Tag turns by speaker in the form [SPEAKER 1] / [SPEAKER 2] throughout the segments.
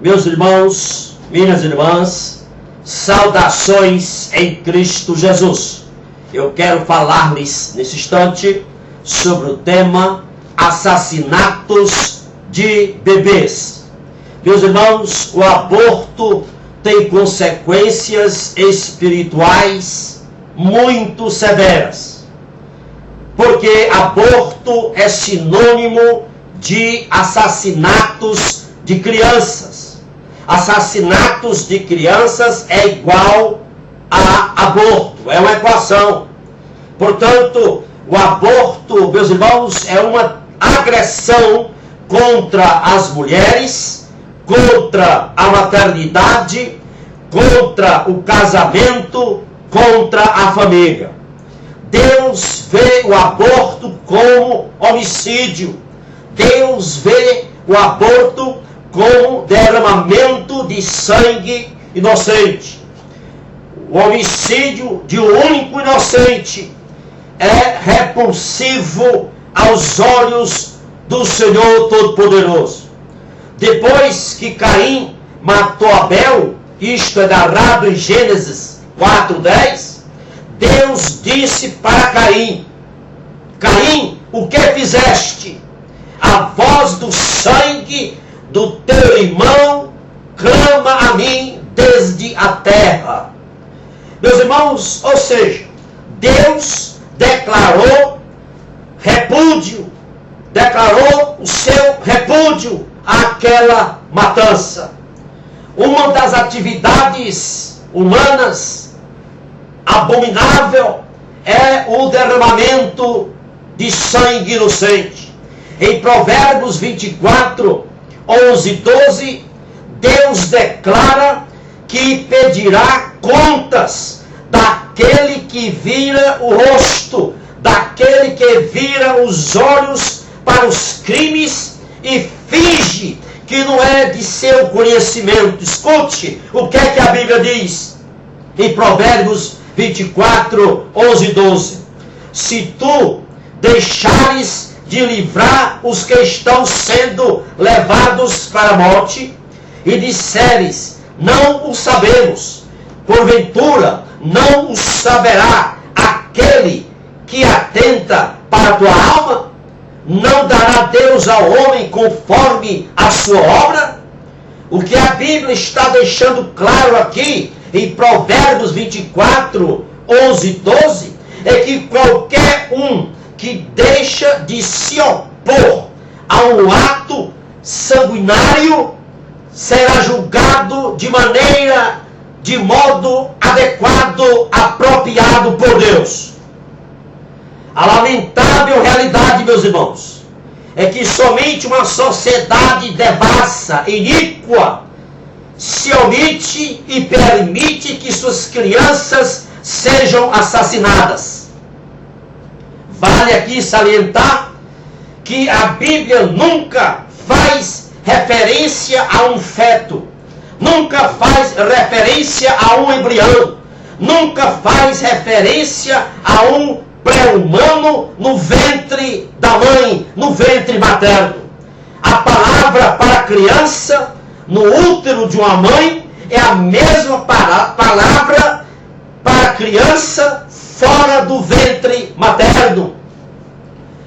[SPEAKER 1] Meus irmãos, minhas irmãs, saudações em Cristo Jesus. Eu quero falar-lhes nesse instante sobre o tema assassinatos de bebês. Meus irmãos, o aborto tem consequências espirituais muito severas, porque aborto é sinônimo de assassinatos de crianças. Assassinatos de crianças é igual a aborto, é uma equação. Portanto, o aborto, meus irmãos, é uma agressão contra as mulheres, contra a maternidade, contra o casamento, contra a família. Deus vê o aborto como homicídio. Deus vê o aborto como derramamento de sangue inocente. O homicídio de um único inocente é repulsivo aos olhos do Senhor Todo-Poderoso. Depois que Caim matou Abel, isto é narrado em Gênesis 4:10, Deus disse para Caim: Caim, o que fizeste? A voz do sangue do teu irmão clama a mim desde a terra. Meus irmãos, ou seja, Deus declarou repúdio, declarou o seu repúdio àquela matança. Uma das atividades humanas abominável é o derramamento de sangue inocente. Em Provérbios 24, 11 e 12, Deus declara que pedirá contas daquele que vira o rosto, daquele que vira os olhos para os crimes e finge que não é de seu conhecimento. Escute o que é que a Bíblia diz em Provérbios 24, 11 e 12. Se tu deixares de livrar os que estão sendo levados para a morte, e disseres, não o sabemos, porventura não o saberá aquele que atenta para a tua alma? Não dará Deus ao homem conforme a sua obra? O que a Bíblia está deixando claro aqui, em Provérbios 24, 11 e 12, é que qualquer um que deixa de se opor a um ato sanguinário será julgado de modo adequado, apropriado por Deus. A lamentável realidade, meus irmãos, é que somente uma sociedade devassa, iníqua, se omite e permite que suas crianças sejam assassinadas. Vale aqui salientar que a Bíblia nunca faz referência a um feto, nunca faz referência a um embrião, nunca faz referência a um pré-humano no ventre da mãe, no ventre materno. A palavra para criança no útero de uma mãe é a mesma palavra para criança fora do ventre materno.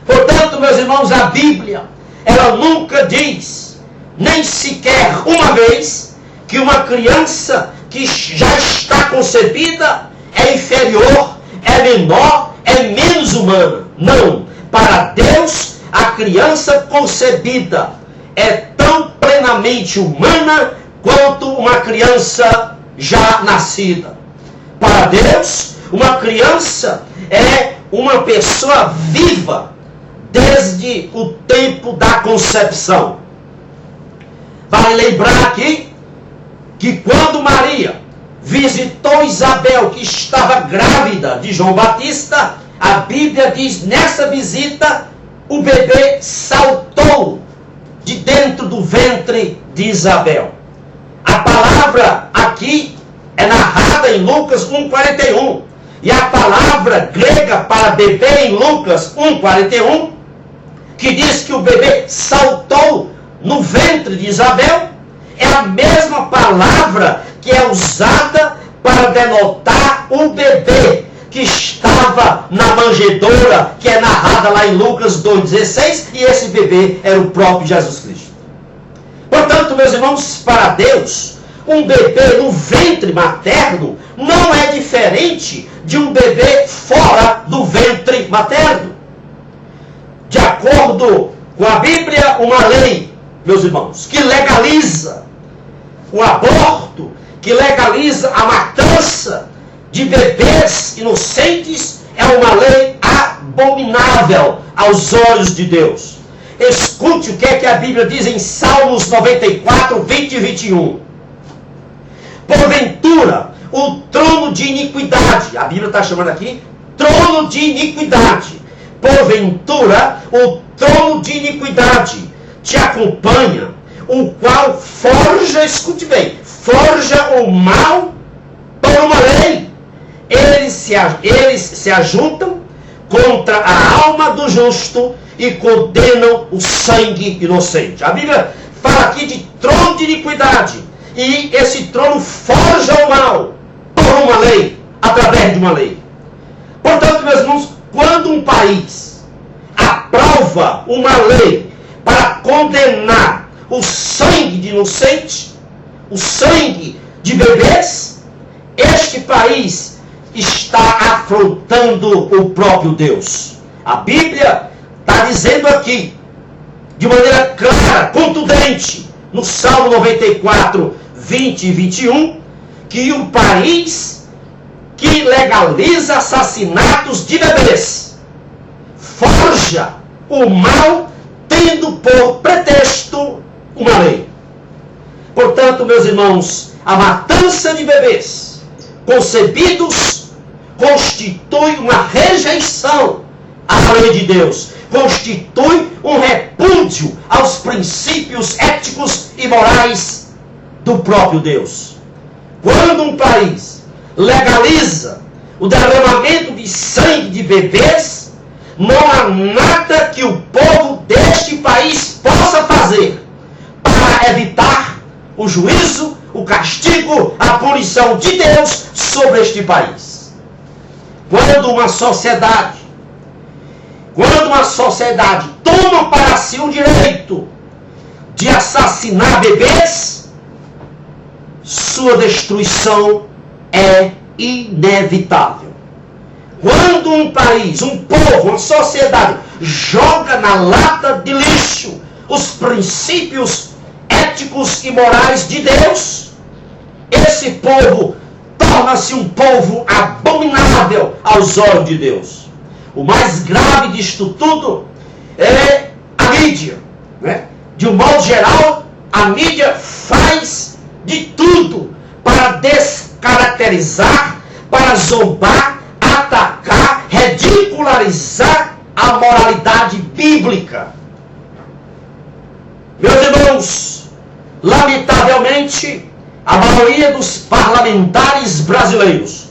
[SPEAKER 1] Portanto, meus irmãos, a Bíblia, ela nunca diz, nem sequer uma vez, que uma criança que já está concebida é inferior, é menor, é menos humana. Não. Para Deus, a criança concebida é tão plenamente humana quanto uma criança já nascida. Para Deus, uma criança é uma pessoa viva desde o tempo da concepção. Vale lembrar aqui que quando Maria visitou Isabel, que estava grávida de João Batista, a Bíblia diz, nessa visita, o bebê saltou de dentro do ventre de Isabel. A palavra aqui é narrada em Lucas 1,41. E a palavra grega para bebê em Lucas 1,41, que diz que o bebê saltou no ventre de Isabel, é a mesma palavra que é usada para denotar um bebê que estava na manjedoura, que é narrada lá em Lucas 2,16, e esse bebê era o próprio Jesus Cristo. Portanto, meus irmãos, para Deus, um bebê no ventre materno não é diferente de um bebê fora do ventre materno. De acordo com a Bíblia, uma lei, meus irmãos, que legaliza o aborto, que legaliza a matança de bebês inocentes, é uma lei abominável aos olhos de Deus. Escute o que é que a Bíblia diz em Salmos 94, 20 e 21. Porventura, o trono de iniquidade, a Bíblia está chamando aqui trono de iniquidade, porventura, o trono de iniquidade te acompanha, o qual forja, escute bem, forja o mal por uma lei. Eles se ajuntam contra a alma do justo e condenam o sangue inocente. A Bíblia fala aqui de trono de iniquidade, e esse trono forja o mal por uma lei, através de uma lei. Portanto, meus irmãos, quando um país aprova uma lei para condenar o sangue de inocentes, o sangue de bebês, este país está afrontando o próprio Deus. A Bíblia está dizendo aqui, de maneira clara, contundente, no Salmo 94, 20 e 21, que um país que legaliza assassinatos de bebês forja o mal, tendo por pretexto uma lei. Portanto, meus irmãos, a matança de bebês concebidos constitui uma rejeição à lei de Deus, constitui um repúdio aos princípios éticos e morais do próprio Deus. Quando um país legaliza o derramamento de sangue de bebês, não há nada que o povo deste país possa fazer para evitar o juízo, o castigo, a punição de Deus sobre este país. Quando uma sociedade toma para si o direito de assassinar bebês, sua destruição é inevitável. Quando um país, um povo, uma sociedade joga na lata de lixo os princípios éticos e morais de Deus, esse povo torna-se um povo abominável aos olhos de Deus. O mais grave disto tudo é a mídia, né? De um modo geral, a mídia faz de tudo para descaracterizar, para zombar, atacar, ridicularizar a moralidade bíblica. Meus irmãos, lamentavelmente, a maioria dos parlamentares brasileiros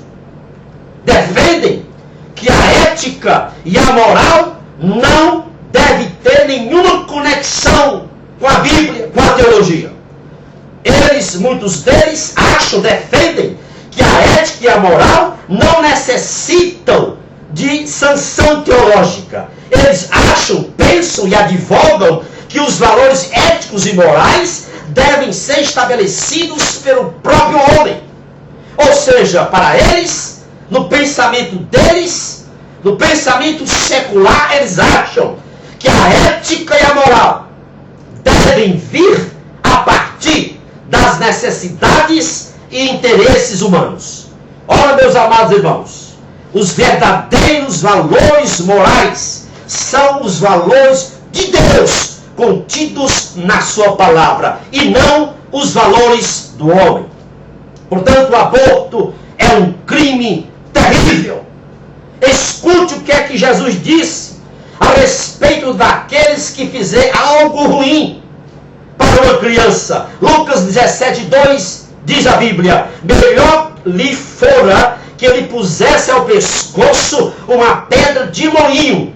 [SPEAKER 1] defendem que a ética e a moral não deve ter nenhuma conexão com a Bíblia, com a teologia. Muitos deles defendem que a ética e a moral não necessitam de sanção teológica. Eles pensam e advogam que os valores éticos e morais devem ser estabelecidos pelo próprio homem. Ou seja, para eles, no pensamento deles, no pensamento secular, eles acham que a ética e a moral devem vir a partir das necessidades e interesses humanos. Ora, meus amados irmãos, os verdadeiros valores morais são os valores de Deus contidos na sua palavra e não os valores do homem. Portanto, o aborto é um crime terrível. Escute o que é que Jesus disse a respeito daqueles que fizerem algo ruim para uma criança. Lucas 17:2 diz a Bíblia: melhor lhe fora que ele pusesse ao pescoço uma pedra de moinho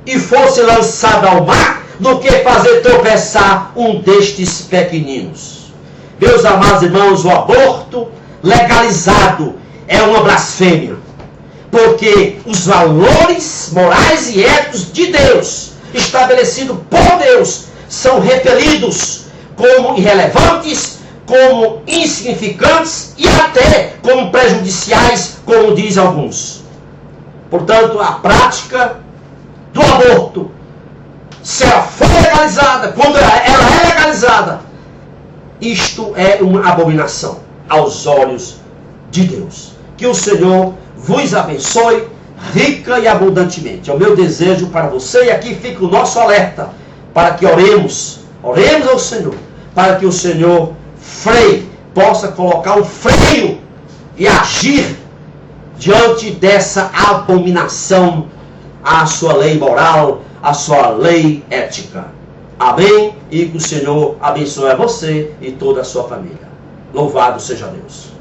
[SPEAKER 1] e fosse lançado ao mar, do que fazer tropeçar um destes pequeninos. Meus amados irmãos, o aborto legalizado é uma blasfêmia. Porque os valores morais e éticos de Deus, estabelecidos por Deus, são repelidos como irrelevantes, como insignificantes e até como prejudiciais, como diz alguns. Portanto, a prática do aborto, se ela for legalizada, quando ela é legalizada, isto é uma abominação aos olhos de Deus. Que o Senhor vos abençoe rica e abundantemente. É o meu desejo para você, e aqui fica o nosso alerta, para que oremos ao Senhor, para que o Senhor possa colocar um freio e agir diante dessa abominação à sua lei moral, à sua lei ética. Amém? E que o Senhor abençoe a você e toda a sua família. Louvado seja Deus.